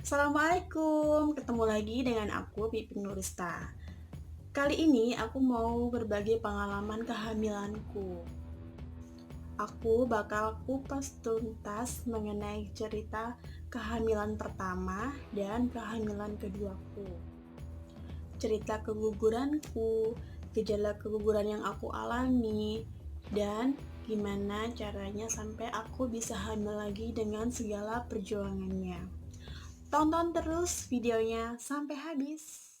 Assalamualaikum, ketemu lagi dengan aku Pipin Nurista. Kali ini aku mau berbagi pengalaman kehamilanku. Aku bakal kupas tuntas mengenai cerita kehamilan pertama dan kehamilan keduaku. Cerita keguguranku, gejala keguguran yang aku alami, dan gimana caranya sampai aku bisa hamil lagi dengan segala perjuangannya. Tonton terus videonya sampai habis.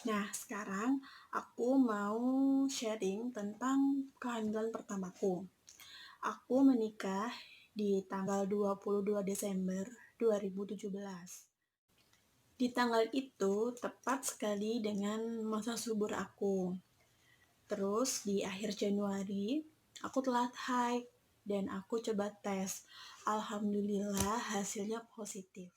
Nah, sekarang aku mau sharing tentang kehamilan pertamaku. Aku menikah di tanggal 22 Desember 2017. Di tanggal itu tepat sekali dengan masa subur aku. Terus di akhir Januari, aku telat haid dan aku coba tes. Alhamdulillah hasilnya positif.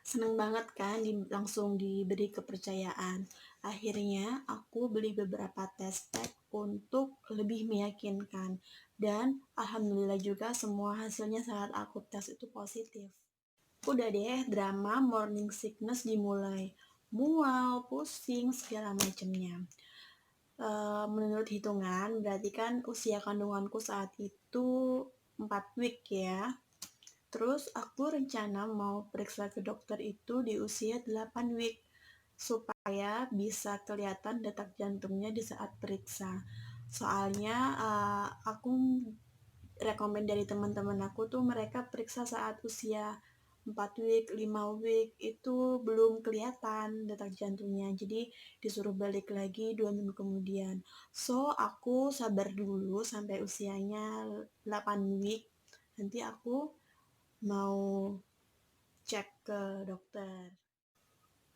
Seneng banget kan langsung diberi kepercayaan. Akhirnya aku beli beberapa test pack untuk lebih meyakinkan. Dan alhamdulillah juga semua hasilnya saat aku tes itu positif. Udah deh, drama morning sickness dimulai. Mual, pusing, segala macamnya. Menurut hitungan, berarti kan usia kandunganku saat itu 4 week ya. Terus aku rencana mau periksa ke dokter itu di usia 8 week supaya bisa kelihatan detak jantungnya di saat periksa. Soalnya aku rekomen dari teman-teman aku tuh mereka periksa saat usia 4 week, 5 week itu belum kelihatan detak jantungnya. Jadi disuruh balik lagi 2 minggu kemudian. So, aku sabar dulu sampai usianya 8 week. Nanti aku mau cek ke dokter.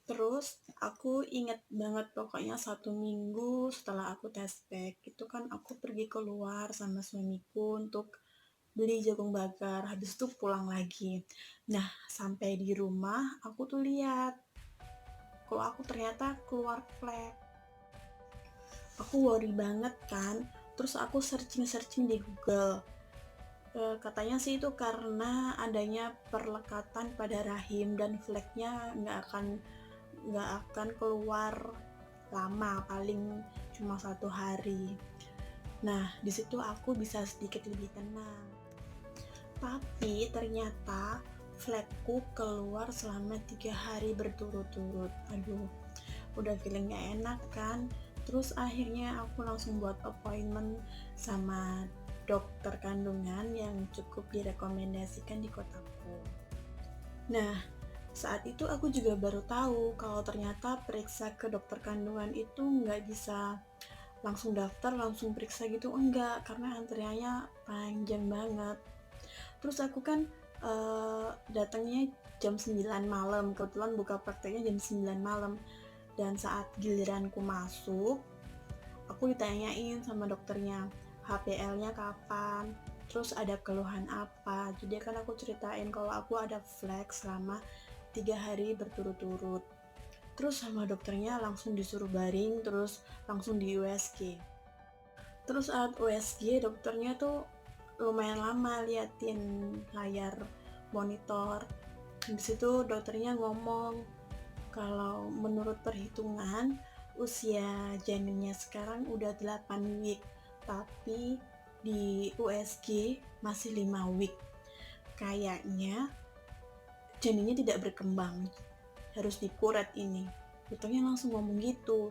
Terus aku inget banget pokoknya 1 minggu setelah aku tes pack itu kan aku pergi keluar sama suamiku untuk beli jagung bakar, habis itu pulang lagi. Nah, sampai di rumah aku tuh lihat kalau aku ternyata keluar flek. Aku worry banget kan, terus aku searching di Google. Katanya sih itu karena adanya perlekatan pada rahim dan fleknya nggak akan keluar lama, paling cuma 1 hari. Nah, di situ aku bisa sedikit lebih tenang. Tapi ternyata flekku keluar selama 3 hari berturut-turut. Aduh, udah feeling gak enak kan. Terus akhirnya aku langsung buat appointment sama dokter kandungan yang cukup direkomendasikan di kotaku. Nah, saat itu aku juga baru tahu kalau ternyata periksa ke dokter kandungan itu nggak bisa langsung daftar, langsung periksa gitu, enggak, karena antriannya panjang banget. Terus aku kan datangnya jam 9 malam, kebetulan buka prakteknya jam 9 malam. Dan saat giliranku masuk, aku ditanyain sama dokternya, HPL-nya kapan, terus ada keluhan apa. Jadi kan aku ceritain kalau aku ada flek selama 3 hari berturut-turut. Terus sama dokternya langsung disuruh baring, terus langsung di USG. Terus saat USG dokternya tuh lumayan lama liatin layar monitor. Di situ dokternya ngomong kalau menurut perhitungan usia janinnya sekarang udah 8 week, tapi di USG masih 5 week. Kayaknya janinnya tidak berkembang, harus dikuret ini. Dokternya langsung ngomong gitu.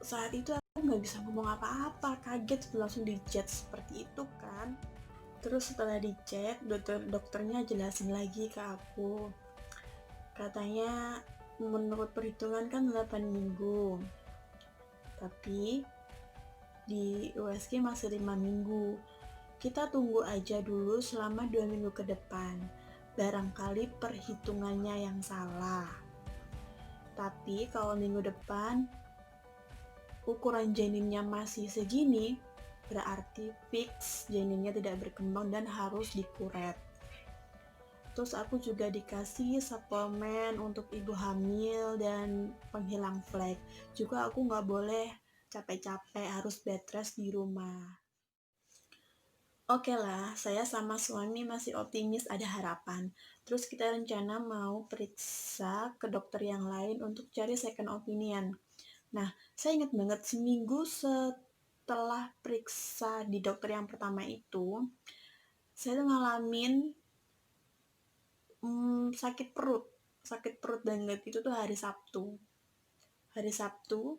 Saat itu aku nggak bisa ngomong apa-apa, kaget langsung dicek seperti itu kan. Terus setelah dicek, dokternya jelasin lagi ke aku. Katanya menurut perhitungan kan 8 minggu. Tapi di USG masih 5 minggu. Kita tunggu aja dulu selama 2 minggu ke depan. Barangkali perhitungannya yang salah. Tapi kalau minggu depan ukuran janinnya masih segini, berarti fix janinnya tidak berkembang dan harus dikuret. Terus aku juga dikasih suplemen untuk ibu hamil dan penghilang flek. Juga aku nggak boleh capek-capek harus bed rest di rumah. Oke lah, saya sama suami masih optimis ada harapan. Terus kita rencana mau periksa ke dokter yang lain untuk cari second opinion. Nah, saya ingat banget seminggu setelah periksa di dokter yang pertama itu, saya tuh ngalamin sakit perut banget. Itu tuh hari Sabtu. Hari Sabtu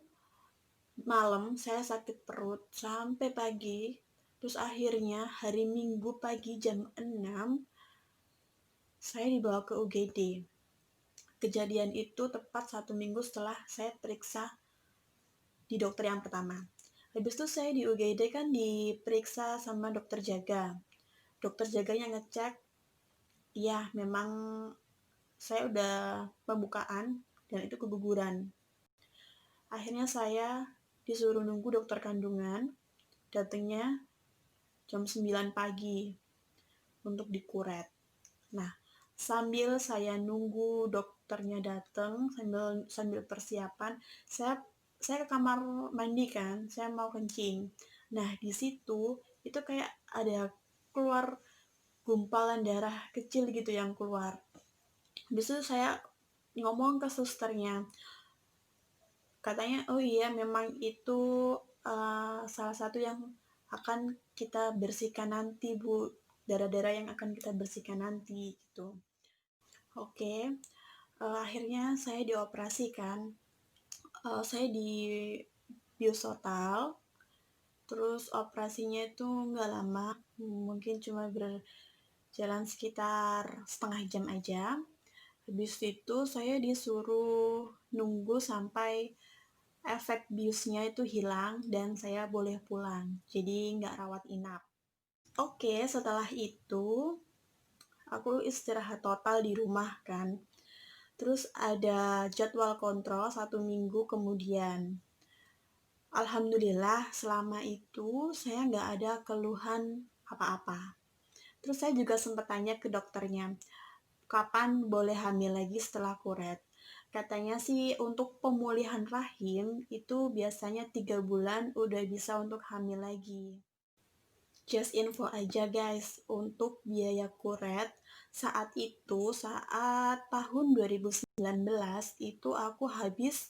malam saya sakit perut sampai pagi. Terus akhirnya hari Minggu pagi jam 6 saya dibawa ke UGD. Kejadian itu tepat 1 minggu setelah saya periksa di dokter yang pertama. Habis itu saya di UGD kan diperiksa sama dokter jaga. Dokter jaganya ngecek, ya memang saya udah pembukaan dan itu keguguran. Akhirnya saya disuruh nunggu dokter kandungan, datangnya jam 9 pagi untuk dikuret. Nah, sambil saya nunggu dokternya datang, sambil persiapan, saya ke kamar mandi kan, saya mau kencing. Nah, di situ itu kayak ada keluar gumpalan darah kecil gitu yang keluar. Habis itu saya ngomong ke susternya, katanya, oh iya memang itu salah satu yang akan kita bersihkan nanti Bu, darah-darah yang akan kita bersihkan nanti gitu. Oke, akhirnya saya dioperasikan. Saya di bius total, terus operasinya itu nggak lama, mungkin cuma berjalan sekitar setengah jam aja. Habis itu saya disuruh nunggu sampai efek biusnya itu hilang dan saya boleh pulang, jadi nggak rawat inap. Oke, setelah itu aku istirahat total di rumah kan. Terus ada jadwal kontrol 1 minggu kemudian. Alhamdulillah selama itu saya nggak ada keluhan apa-apa. Terus saya juga sempat tanya ke dokternya, kapan boleh hamil lagi setelah kuret. Katanya sih untuk pemulihan rahim itu biasanya 3 bulan udah bisa untuk hamil lagi. Just info aja guys, untuk biaya kuret saat tahun 2019 itu aku habis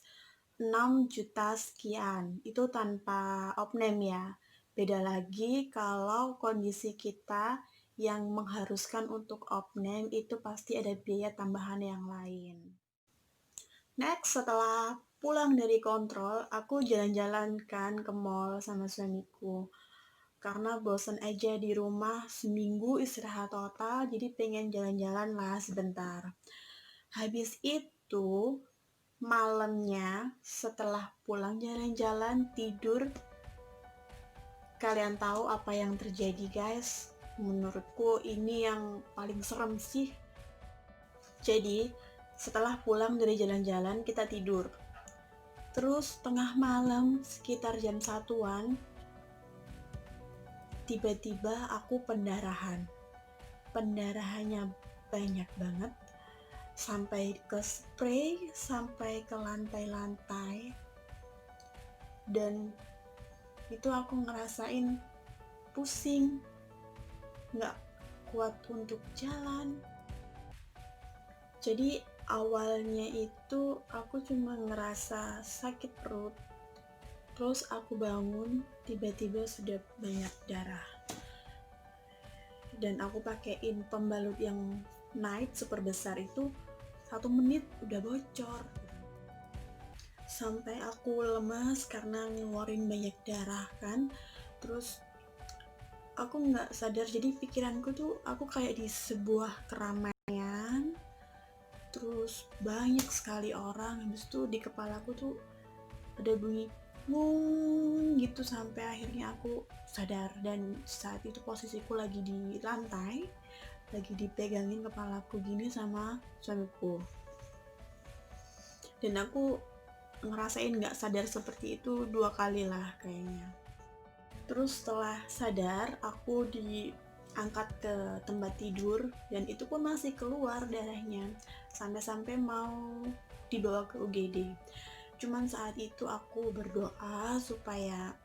6 juta sekian. Itu tanpa opname ya. Beda lagi kalau kondisi kita yang mengharuskan untuk opname itu pasti ada biaya tambahan yang lain. Next, setelah pulang dari kontrol, aku jalan-jalan kan ke mall sama suamiku. Karena bosan aja di rumah, seminggu istirahat total, jadi pengen jalan-jalan lah sebentar. Habis itu, malamnya setelah pulang jalan-jalan tidur, kalian tahu apa yang terjadi guys? Menurutku ini yang paling serem sih. Jadi setelah pulang dari jalan-jalan kita tidur, terus tengah malam sekitar jam 1-an tiba-tiba aku pendarahannya banyak banget, sampai ke spray, sampai ke lantai-lantai, dan itu aku ngerasain pusing, nggak kuat untuk jalan. Jadi awalnya itu aku cuma ngerasa sakit perut, terus aku bangun tiba-tiba sudah banyak darah, dan aku pakein pembalut yang night super besar itu 1 menit udah bocor, sampai aku lemas karena ngeluarin banyak darah kan. Terus aku nggak sadar, jadi pikiranku tuh aku kayak di sebuah keramaian, terus banyak sekali orang. Habis itu di kepalaku tuh ada bunyi ngung gitu, sampai akhirnya aku sadar. Dan saat itu posisiku lagi di lantai, lagi dipegangin kepalaku gini sama suamiku, dan aku ngerasain nggak sadar seperti itu 2 kali lah kayaknya. Terus setelah sadar aku diangkat ke tempat tidur, dan itu pun masih keluar darahnya, sampai-sampai mau dibawa ke UGD. Cuman saat itu aku berdoa supaya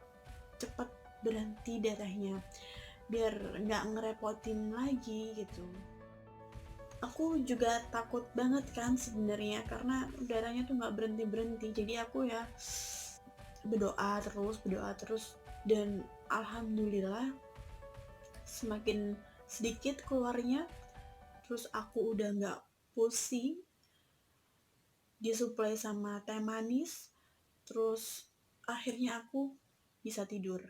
cepet berhenti darahnya, biar nggak ngerepotin lagi gitu. Aku juga takut banget kan sebenarnya karena darahnya tuh nggak berhenti-berhenti. Jadi aku ya berdoa terus dan alhamdulillah semakin sedikit keluarnya. Terus aku udah nggak pusing, disuplai sama teh manis, terus akhirnya aku bisa tidur.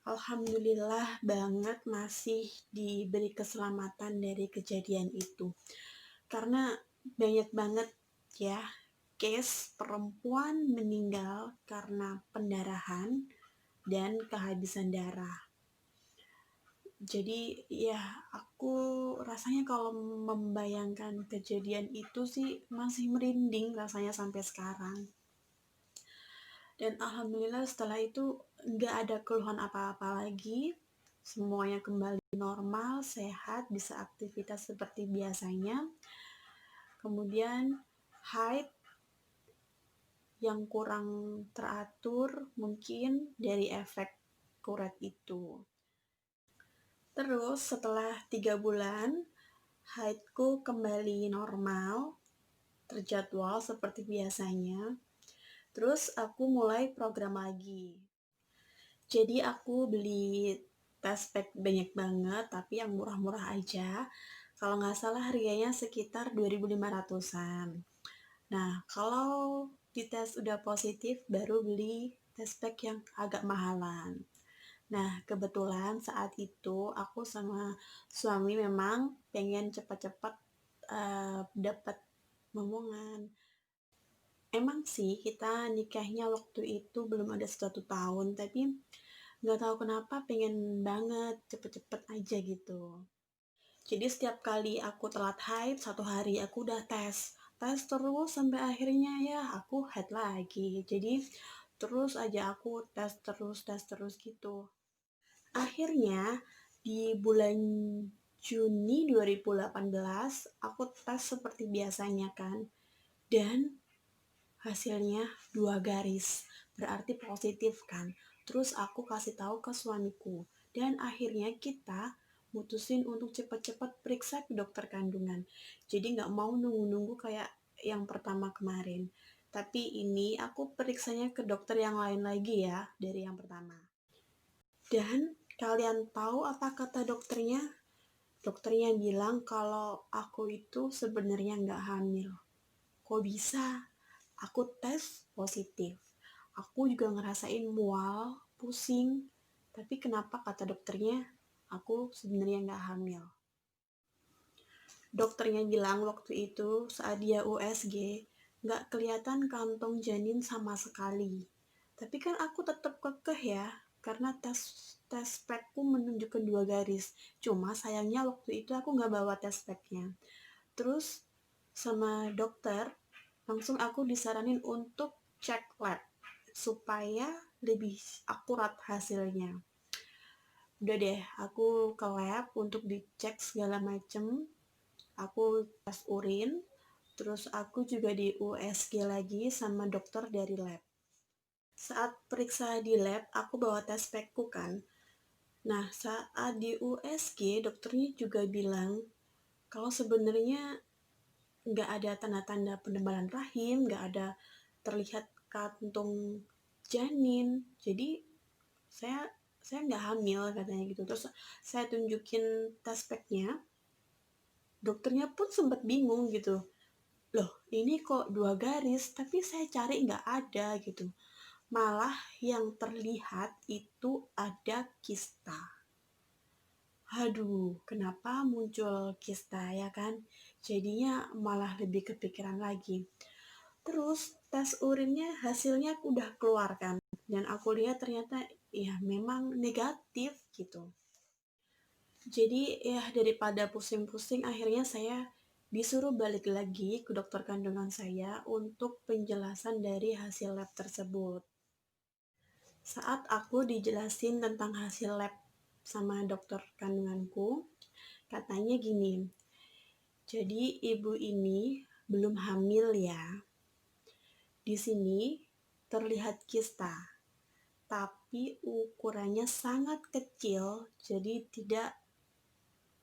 Alhamdulillah banget masih diberi keselamatan dari kejadian itu. Karena banyak banget ya case perempuan meninggal karena pendarahan dan kehabisan darah. Jadi ya aku rasanya kalau membayangkan kejadian itu sih masih merinding rasanya sampai sekarang. Dan alhamdulillah setelah itu nggak ada keluhan apa-apa lagi, semuanya kembali normal, sehat, bisa aktivitas seperti biasanya. Kemudian haid yang kurang teratur mungkin dari efek kuret itu. Terus setelah 3 bulan haidku kembali normal, terjadwal seperti biasanya. Terus aku mulai program lagi. Jadi aku beli test pack banyak banget, tapi yang murah-murah aja. Kalau nggak salah harganya sekitar 2.500-an. Nah, kalau dites udah positif, baru beli test pack yang agak mahalan. Nah, kebetulan saat itu aku sama suami memang pengen cepat-cepat dapat momongan. Emang sih kita nikahnya waktu itu belum ada 1 tahun, tapi nggak tahu kenapa pengen banget cepet-cepet aja gitu. Jadi setiap kali aku telat haid 1 hari aku udah tes terus sampai akhirnya ya aku haid lagi. Jadi terus aja aku tes terus gitu. Akhirnya di bulan Juni 2018 aku tes seperti biasanya kan, dan hasilnya 2 garis, berarti positif kan. Terus aku kasih tahu ke suamiku, dan akhirnya kita mutusin untuk cepat-cepat periksa ke dokter kandungan. Jadi nggak mau nunggu-nunggu kayak yang pertama kemarin. Tapi ini aku periksanya ke dokter yang lain lagi ya dari yang pertama. Dan kalian tahu apa kata dokternya? Dokternya bilang kalau aku itu sebenarnya nggak hamil. Kok bisa? Aku tes positif. Aku juga ngerasain mual, pusing. Tapi kenapa kata dokternya aku sebenarnya nggak hamil? Dokternya bilang waktu itu saat dia USG nggak kelihatan kantong janin sama sekali. Tapi kan aku tetap kekeh ya, karena tes packku menunjukkan 2 garis. Cuma sayangnya waktu itu aku nggak bawa tes packnya. Terus sama dokter langsung aku disaranin untuk cek lab supaya lebih akurat hasilnya. Udah deh, aku ke lab untuk dicek segala macem. Aku tes urin, terus aku juga di USG lagi sama dokter dari lab. Saat periksa di lab, aku bawa tes packku kan. Nah, saat di USG, dokternya juga bilang kalau sebenarnya nggak ada tanda-tanda penebalan rahim, nggak ada terlihat kantung janin. Jadi saya nggak hamil katanya gitu. Terus saya tunjukin tes packnya, dokternya pun sempat bingung gitu. Loh, ini kok 2 garis, tapi saya cari nggak ada gitu. Malah yang terlihat itu ada kista. Aduh, kenapa muncul kista ya kan? Jadinya malah lebih kepikiran lagi. Terus tes urinnya hasilnya udah keluar kan. Dan aku lihat ternyata ya memang negatif gitu. Jadi ya daripada pusing-pusing akhirnya saya disuruh balik lagi ke dokter kandungan saya untuk penjelasan dari hasil lab tersebut. Saat aku dijelasin tentang hasil lab sama dokter kandunganku, katanya gini, jadi ibu ini belum hamil ya. Di sini terlihat kista, tapi ukurannya sangat kecil, jadi tidak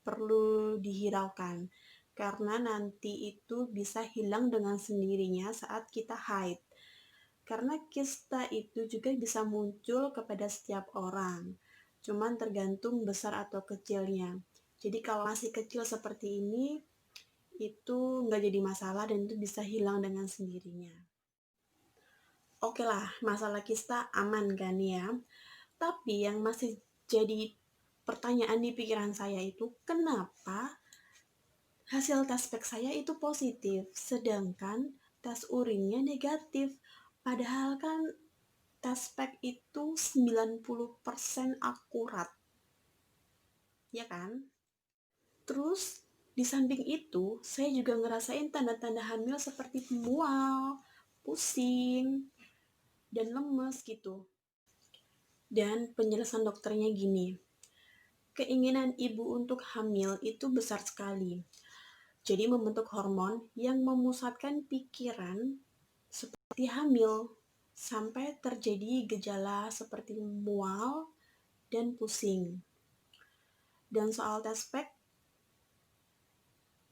perlu dihiraukan. Karena nanti itu bisa hilang dengan sendirinya saat kita haid. Karena kista itu juga bisa muncul kepada setiap orang, cuman tergantung besar atau kecilnya. Jadi kalau masih kecil seperti ini, itu nggak jadi masalah dan itu bisa hilang dengan sendirinya. Oke lah, masalah kista aman kan ya. Tapi yang masih jadi pertanyaan di pikiran saya itu, kenapa hasil tes pack saya itu positif, sedangkan tes urinnya negatif. Padahal kan tes pack itu 90% akurat, ya kan? Terus di samping itu, saya juga ngerasain tanda-tanda hamil seperti mual, pusing, dan lemes gitu. Dan penjelasan dokternya gini, keinginan ibu untuk hamil itu besar sekali. Jadi membentuk hormon yang memusatkan pikiran seperti hamil, sampai terjadi gejala seperti mual dan pusing. Dan soal tes pack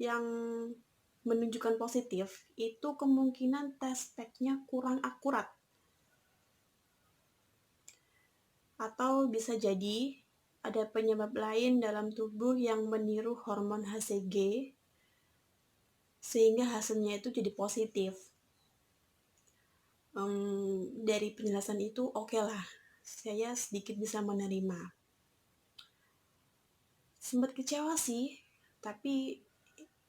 yang menunjukkan positif, itu kemungkinan tes pack-nya kurang akurat. Atau bisa jadi ada penyebab lain dalam tubuh yang meniru hormon HCG, sehingga hasilnya itu jadi positif. Dari penjelasan itu oke lah, saya sedikit bisa menerima. Sempat kecewa sih, tapi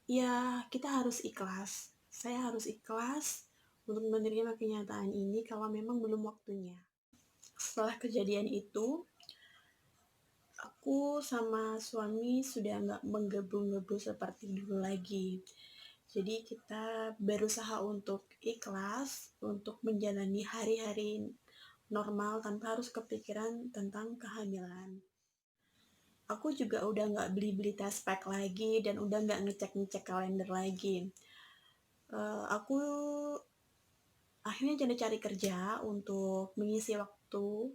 ya kita harus ikhlas. Saya harus ikhlas untuk menerima kenyataan ini kalau memang belum waktunya. Setelah kejadian itu, aku sama suami sudah nggak menggebu-gebu seperti dulu lagi. Jadi kita berusaha untuk ikhlas, untuk menjalani hari-hari normal tanpa harus kepikiran tentang kehamilan. Aku juga udah nggak beli-beli tes pack lagi dan udah nggak ngecek-ngecek kalender lagi. Aku akhirnya jadi cari kerja untuk mengisi waktu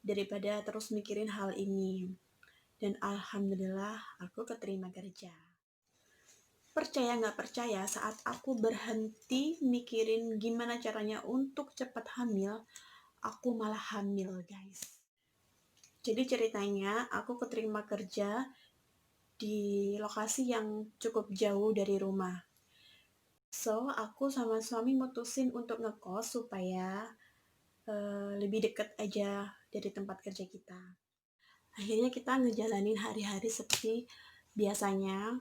daripada terus mikirin hal ini. Dan alhamdulillah aku keterima kerja. Percaya nggak percaya, saat aku berhenti mikirin gimana caranya untuk cepat hamil, aku malah hamil, guys. Jadi ceritanya, aku keterima kerja di lokasi yang cukup jauh dari rumah. So, aku sama suami mutusin untuk ngekos supaya lebih deket aja dari tempat kerja kita. Akhirnya kita ngejalanin hari-hari seperti biasanya,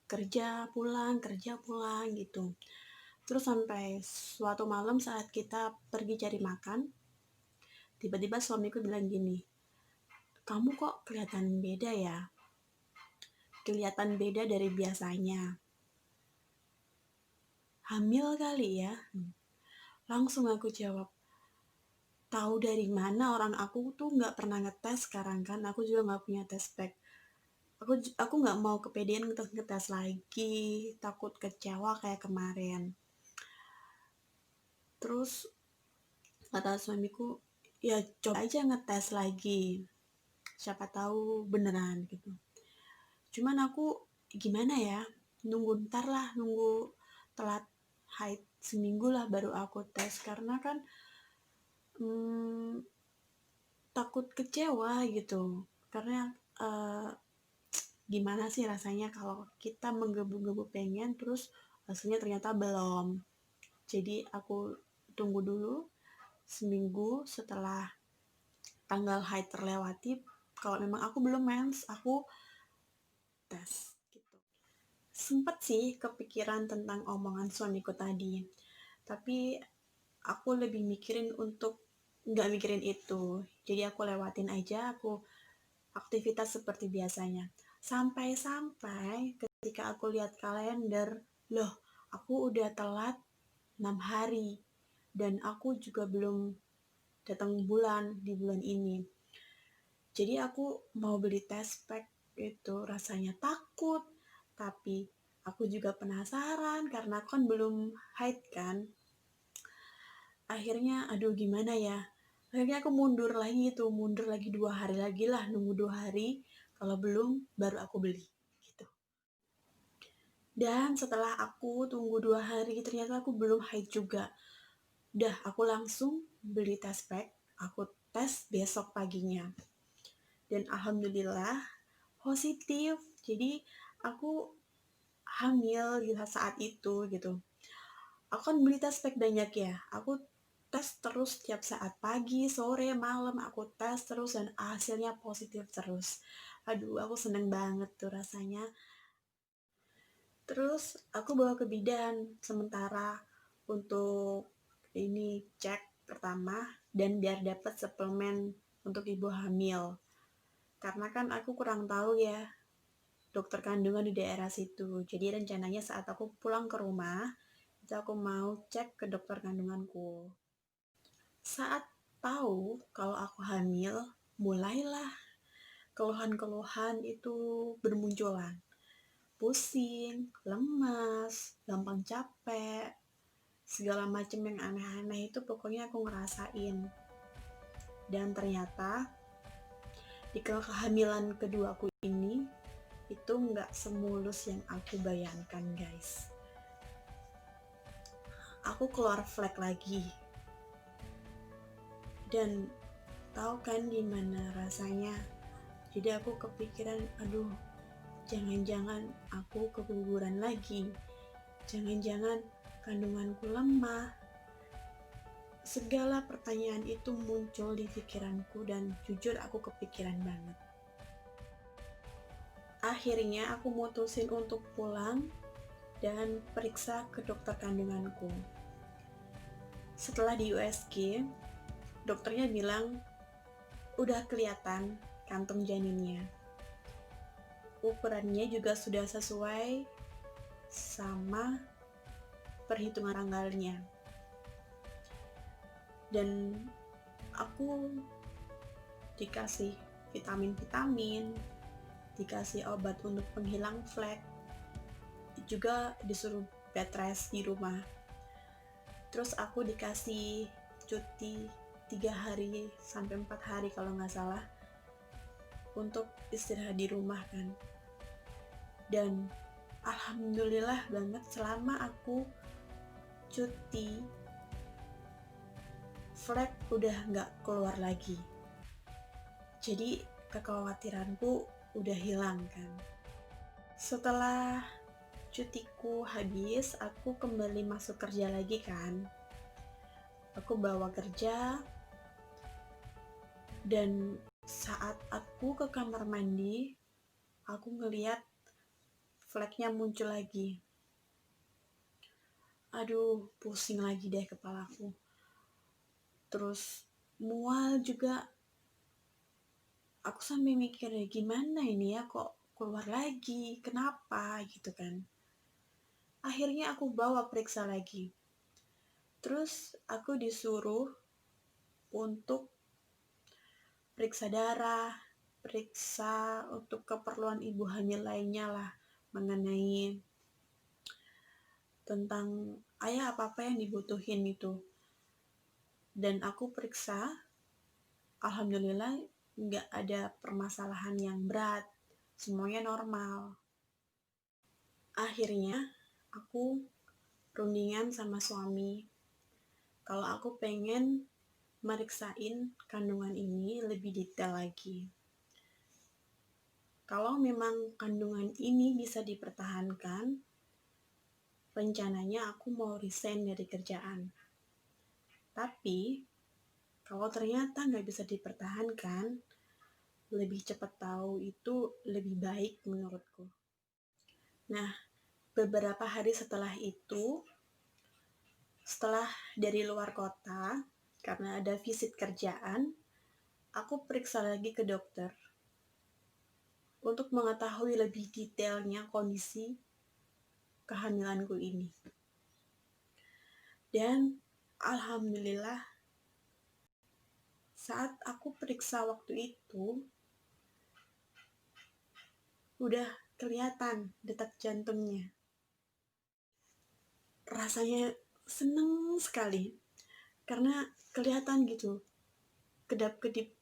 kerja pulang gitu. Terus sampai suatu malam saat kita pergi cari makan, tiba-tiba suamiku bilang gini, kamu kok kelihatan beda ya? Kelihatan beda dari biasanya. Hamil kali ya? Langsung aku jawab, tahu dari mana, orang aku tuh nggak pernah ngetes sekarang kan, aku juga nggak punya tes pack. Aku nggak mau kepedean ngetes lagi, takut kecewa kayak kemarin. Terus kata suamiku, ya coba aja ngetes lagi, siapa tahu beneran gitu. Cuman aku gimana ya, nunggu telat haid seminggu lah baru aku tes, karena kan takut kecewa gitu. Karena gimana sih rasanya kalau kita menggebu-gebu pengen terus hasilnya ternyata belum. Jadi aku tunggu dulu seminggu setelah tanggal haid terlewati, kalau memang aku belum mens, aku tes gitu. Sempet sih kepikiran tentang omongan suamiku tadi, tapi aku lebih mikirin untuk nggak mikirin itu. Jadi aku lewatin aja, aku aktivitas seperti biasanya. Sampai-sampai ketika aku lihat kalender, loh aku udah telat 6 hari dan aku juga belum datang bulan di bulan ini. Jadi aku mau beli tes pack itu rasanya takut, tapi aku juga penasaran karena kan belum haid kan. Akhirnya aduh gimana ya, akhirnya aku mundur lagi 2 hari lagi lah, nunggu 2 hari, kalau belum baru aku beli, gitu. Dan setelah aku tunggu 2 hari ternyata aku belum haid juga. Udah aku langsung beli test pack, aku tes besok paginya. Dan alhamdulillah positif. Jadi aku hamil di saat itu gitu. Aku kan beli tes pack banyak ya. Aku tes terus tiap saat, pagi, sore, malam aku tes terus dan hasilnya positif terus. Aduh, aku seneng banget tuh rasanya. Terus aku bawa ke bidan sementara untuk ini cek pertama dan biar dapat suplemen untuk ibu hamil. Karena kan aku kurang tahu ya dokter kandungan di daerah situ. Jadi rencananya saat aku pulang ke rumah, itu aku mau cek ke dokter kandunganku. Saat tahu kalau aku hamil, mulailah keluhan-keluhan itu bermunculan. Pusing, lemas, gampang capek, segala macam yang aneh-aneh itu pokoknya aku ngerasain. Dan ternyata di kehamilan keduaku ini itu nggak semulus yang aku bayangkan, guys. Aku keluar flek lagi. Dan tahu kan gimana rasanya? Jadi aku kepikiran, aduh, jangan-jangan aku keguguran lagi. Jangan-jangan kandunganku lemah. Segala pertanyaan itu muncul di pikiranku dan jujur aku kepikiran banget. Akhirnya aku mutusin untuk pulang dan periksa ke dokter kandunganku. Setelah di USG, dokternya bilang udah kelihatan kantung janinnya. Ukurannya juga sudah sesuai sama perhitungan tanggalnya. Dan aku dikasih vitamin-vitamin, dikasih obat untuk penghilang flek, juga disuruh bed rest di rumah. Terus aku dikasih cuti 3 hari sampai 4 hari kalau nggak salah untuk istirahat di rumah kan. Dan alhamdulillah banget selama aku cuti flek udah nggak keluar lagi. Jadi kekhawatiranku udah hilang kan. Setelah cutiku habis, aku kembali masuk kerja lagi kan. Aku bawa kerja dan saat aku ke kamar mandi, aku ngeliat fleknya muncul lagi. Aduh, pusing lagi deh kepalaku. Terus mual juga. Aku sampai mikir gimana ini ya kok keluar lagi, kenapa gitu kan. Akhirnya aku bawa periksa lagi. Terus aku disuruh untuk periksa darah, periksa untuk keperluan ibu hamil lainnya lah, mengenai tentang apa-apa yang dibutuhin itu. Dan aku periksa, alhamdulillah nggak ada permasalahan yang berat, semuanya normal. Akhirnya aku rundingan sama suami kalau aku pengen meriksain kandungan ini lebih detail lagi. Kalau memang kandungan ini bisa dipertahankan, rencananya aku mau resign dari kerjaan. Tapi kalau ternyata nggak bisa dipertahankan, lebih cepat tahu itu lebih baik menurutku. Nah, beberapa hari setelah itu, setelah dari luar kota, karena ada visit kerjaan, aku periksa lagi ke dokter untuk mengetahui lebih detailnya kondisi kehamilanku ini. Dan alhamdulillah saat aku periksa waktu itu udah kelihatan detak jantungnya. Rasanya seneng sekali. karena kelihatan gitu kedap-kedip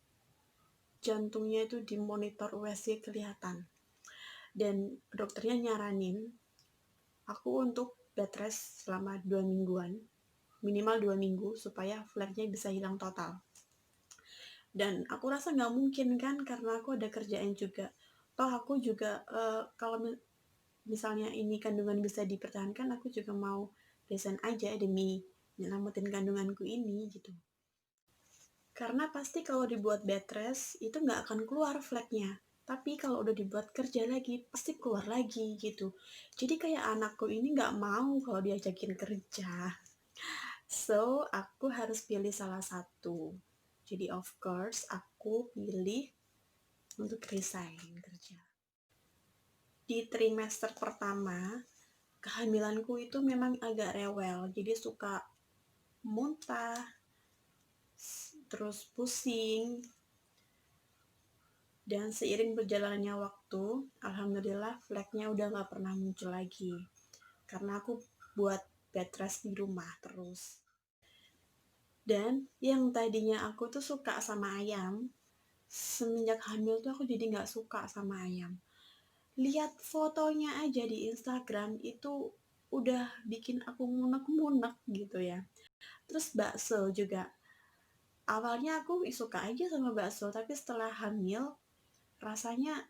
jantungnya itu di monitor USG kelihatan. Dan dokternya nyaranin aku untuk bed rest selama 2 mingguan, minimal 2 minggu supaya flare-nya bisa hilang total. Dan aku rasa nggak mungkin kan, karena aku ada kerjaan juga. Toh aku juga kalau misalnya ini kandungan bisa dipertahankan, aku juga mau resign aja demi nyelamatin kandunganku ini gitu. Karena pasti kalau dibuat bed rest itu nggak akan keluar flagnya. Tapi kalau udah dibuat kerja lagi, pasti keluar lagi gitu. Jadi kayak anakku ini nggak mau kalau diajakin kerja. So, aku harus pilih salah satu. Jadi of course, aku pilih untuk resign kerja. Di trimester pertama, kehamilanku itu memang agak rewel. Jadi suka muntah, terus pusing, dan seiring berjalannya waktu, alhamdulillah flagnya udah gak pernah muncul lagi karena aku buat bed rest di rumah terus. Dan yang tadinya aku tuh suka sama ayam, semenjak hamil tuh aku jadi gak suka sama ayam. Lihat fotonya aja di Instagram itu udah bikin aku munek-munek gitu ya. Terus bakso juga, awalnya aku suka aja sama bakso, tapi setelah hamil rasanya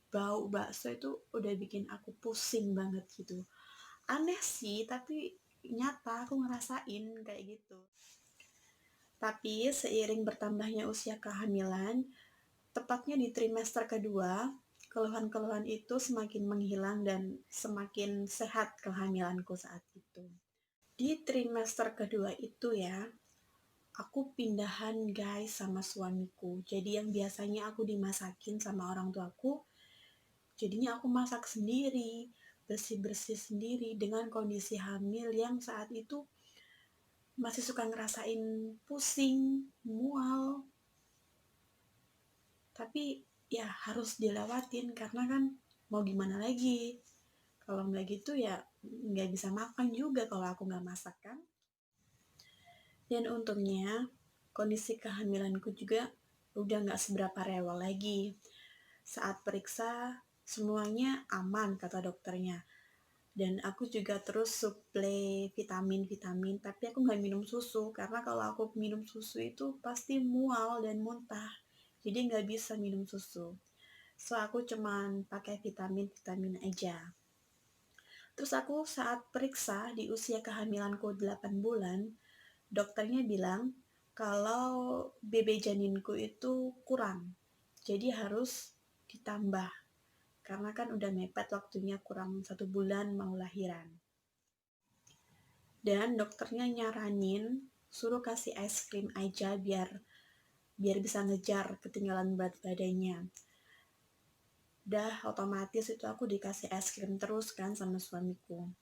bau bakso itu udah bikin aku pusing banget gitu. Aneh sih, tapi nyata aku ngerasain kayak gitu. Tapi seiring bertambahnya usia kehamilan, tepatnya di trimester kedua, keluhan-keluhan itu semakin menghilang dan semakin sehat kehamilanku saat itu. Di trimester kedua itu ya, aku pindahan guys sama suamiku. Jadi yang biasanya aku dimasakin sama orang tuaku, jadinya aku masak sendiri, bersih-bersih sendiri dengan kondisi hamil yang saat itu masih suka ngerasain pusing, mual. Tapi ya harus dilewatin karena kan mau gimana lagi. Kalau nggak gitu ya nggak bisa makan juga kalau aku nggak masak kan. Dan untungnya kondisi kehamilanku juga udah nggak seberapa rewel lagi. Saat periksa semuanya aman kata dokternya. Dan aku juga terus suplai vitamin-vitamin, tapi aku nggak minum susu karena kalau aku minum susu itu pasti mual dan muntah, jadi nggak bisa minum susu. So aku cuman pakai vitamin-vitamin aja. Terus aku saat periksa di usia kehamilanku 8 bulan, dokternya bilang kalau BB janinku itu kurang, jadi harus ditambah karena kan udah mepet waktunya, kurang 1 bulan mau lahiran. Dan dokternya nyaranin suruh kasih es krim aja biar bisa ngejar ketinggalan berat badannya. Dah otomatis itu aku dikasih es krim terus kan sama suamiku.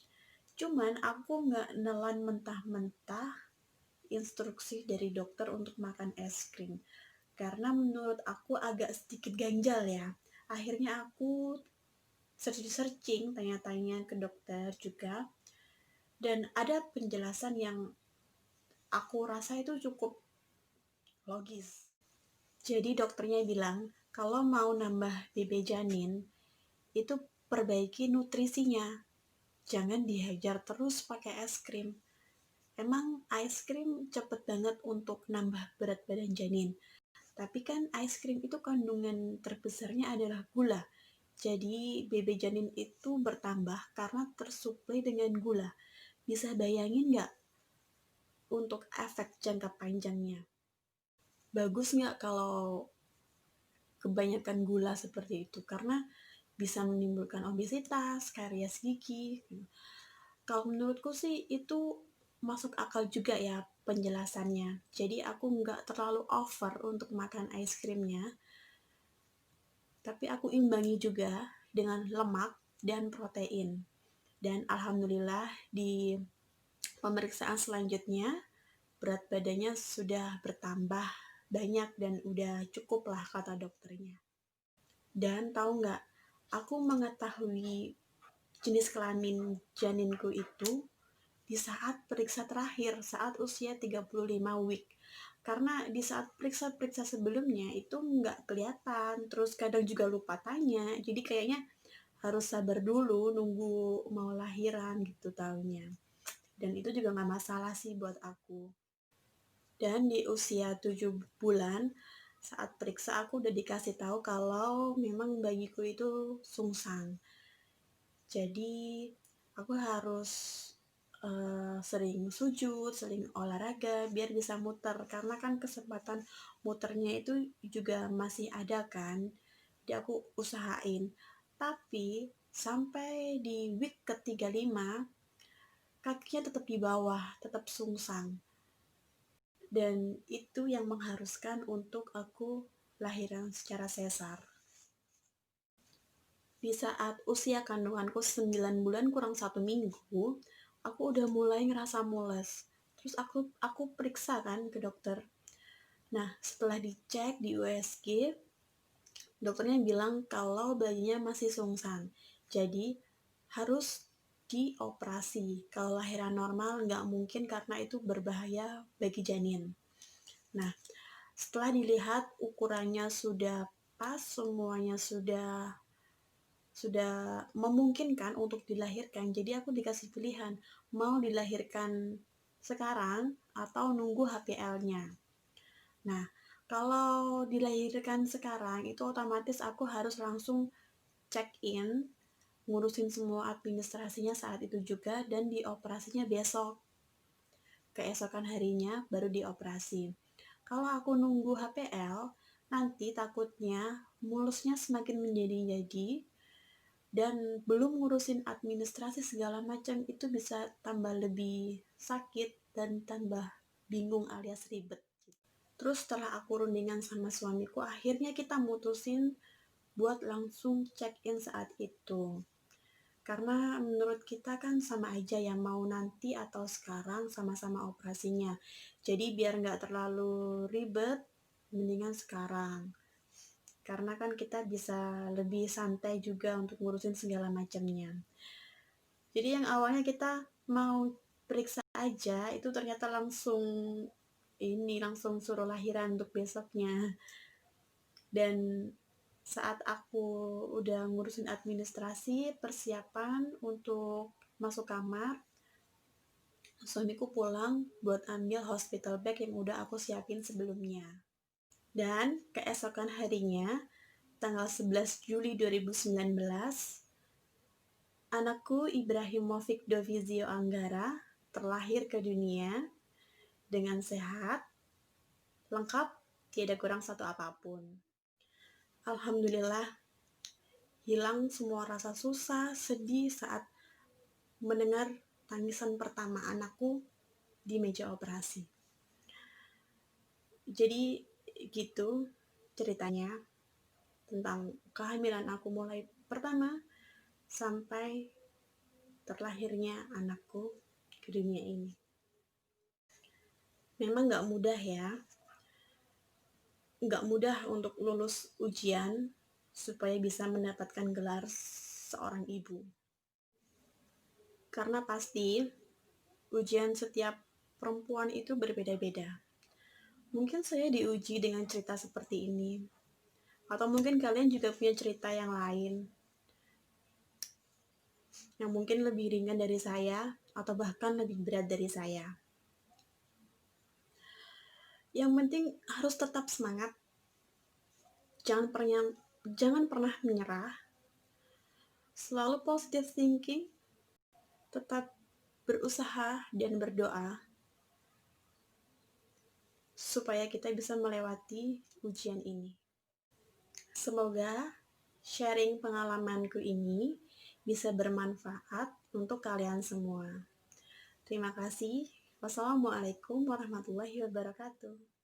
Cuman aku nggak nelan mentah-mentah instruksi dari dokter untuk makan es krim. Karena menurut aku agak sedikit ganjal ya. Akhirnya aku searching, tanya-tanya ke dokter juga. Dan ada penjelasan yang aku rasa itu cukup logis. Jadi dokternya bilang, kalau mau nambah BB janin, itu perbaiki nutrisinya. Jangan dihajar terus pakai es krim. Emang es krim cepet banget untuk nambah berat badan janin. Tapi kan es krim itu kandungan terbesarnya adalah gula. Jadi BB janin itu bertambah karena tersuplai dengan gula. Bisa bayangin nggak untuk efek jangka panjangnya? Bagus nggak kalau kebanyakan gula seperti itu? Karena bisa menimbulkan obesitas, karies gigi. Kalau menurutku sih itu masuk akal juga ya penjelasannya. Jadi aku nggak terlalu over untuk makan es krimnya, tapi aku imbangi juga dengan lemak dan protein. Dan alhamdulillah di pemeriksaan selanjutnya berat badannya sudah bertambah banyak dan udah cukup lah kata dokternya. Dan tahu nggak, aku mengetahui jenis kelamin janinku itu di saat periksa terakhir, saat usia 35 week. Karena di saat periksa-periksa sebelumnya itu nggak kelihatan, terus kadang juga lupa tanya, jadi kayaknya harus sabar dulu nunggu mau lahiran gitu taunya. Dan itu juga nggak masalah sih buat aku. Dan di usia 7 bulan, saat periksa aku udah dikasih tahu kalau memang bayiku itu sungsang. Jadi aku harus sering sujud, sering olahraga biar bisa muter, karena kan kesempatan muternya itu juga masih ada kan. Jadi aku usahain. Tapi sampai di week ke-35 kakinya tetap di bawah, tetap sungsang. Dan itu yang mengharuskan untuk aku lahiran secara sesar. Di saat usia kandunganku 9 bulan kurang 1 minggu, aku udah mulai ngerasa mules. Terus aku periksa kan ke dokter. Nah, setelah dicek di USG, dokternya bilang kalau bayinya masih sungsang. Jadi, harus dioperasi. Kalau lahiran normal nggak mungkin karena itu berbahaya bagi janin. Nah, setelah dilihat ukurannya sudah pas, semuanya sudah memungkinkan untuk dilahirkan, jadi aku dikasih pilihan mau dilahirkan sekarang atau nunggu HPL-nya. Nah, kalau dilahirkan sekarang itu otomatis aku harus langsung check in, ngurusin semua administrasinya saat itu juga, dan dioperasinya besok, keesokan harinya baru dioperasi. Kalau aku nunggu HPL, nanti takutnya mulusnya semakin menjadi-jadi, dan belum ngurusin administrasi segala macam, itu bisa tambah lebih sakit dan tambah bingung alias ribet. Terus setelah aku rundingan sama suamiku, akhirnya kita mutusin buat langsung check in saat itu. Karena menurut kita kan sama aja ya, mau nanti atau sekarang sama-sama operasinya. Jadi biar nggak terlalu ribet, mendingan sekarang. Karena kan kita bisa lebih santai juga untuk ngurusin segala macamnya. Jadi yang awalnya kita mau periksa aja, itu ternyata langsung suruh lahiran untuk besoknya. Dan saat aku udah ngurusin administrasi, persiapan untuk masuk kamar, suamiku pulang buat ambil hospital bag yang udah aku siapin sebelumnya. Dan keesokan harinya, tanggal 11 Juli 2019, anakku Ibrahimovic Dovizio Anggara terlahir ke dunia dengan sehat, lengkap, tidak kurang satu apapun. Alhamdulillah, hilang semua rasa susah, sedih saat mendengar tangisan pertama anakku di meja operasi. Jadi gitu ceritanya tentang kehamilan aku mulai pertama sampai terlahirnya anakku ke dunia ini. Memang gak mudah ya, gak mudah untuk lulus ujian supaya bisa mendapatkan gelar seorang ibu. Karena pasti ujian setiap perempuan itu berbeda-beda. Mungkin saya diuji dengan cerita seperti ini, atau mungkin kalian juga punya cerita yang lain yang mungkin lebih ringan dari saya atau bahkan lebih berat dari saya. Yang penting harus tetap semangat, jangan pernah menyerah, selalu positive thinking, tetap berusaha dan berdoa supaya kita bisa melewati ujian ini. Semoga sharing pengalamanku ini bisa bermanfaat untuk kalian semua. Terima kasih. Wassalamualaikum warahmatullahi wabarakatuh.